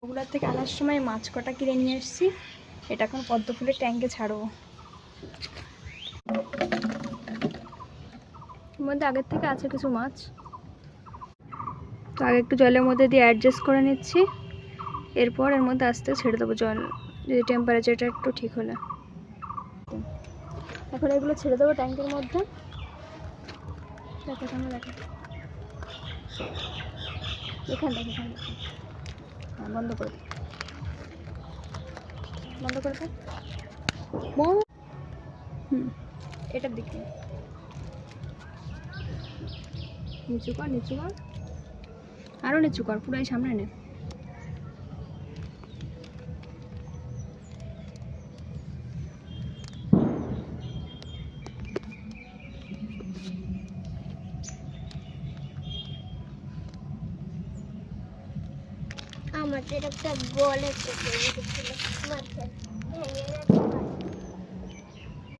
ওগুলোর থেকে আনার সময় মাছ কটা কিনে নিয়ে এসেছি। এটা এখন পদ্ম ফুলের ট্যাঙ্কে ছাড়বো। এর মধ্যে আগের থেকে আছে কিছু মাছ, তো আগে একটু জলের মধ্যে দিয়ে অ্যাডজাস্ট করে নিচ্ছি। এরপর এর মধ্যে আস্তে ছেড়ে দেবো জল, যদি টেম্পারেচারটা একটু ঠিক হলে। এখন এগুলো ছেড়ে দেবো ট্যাঙ্কের মধ্যে। দেখো সামনে দেখো, এখান দেখো এখান দেখো। হ্যাঁ, বন্ধ করে দে, বন্ধ করে দে। এটার দিকে নিচু কর, নিচু কর, আরও নিচু কর, পুরো সামনে নে। আমাদের একটা বল আছে,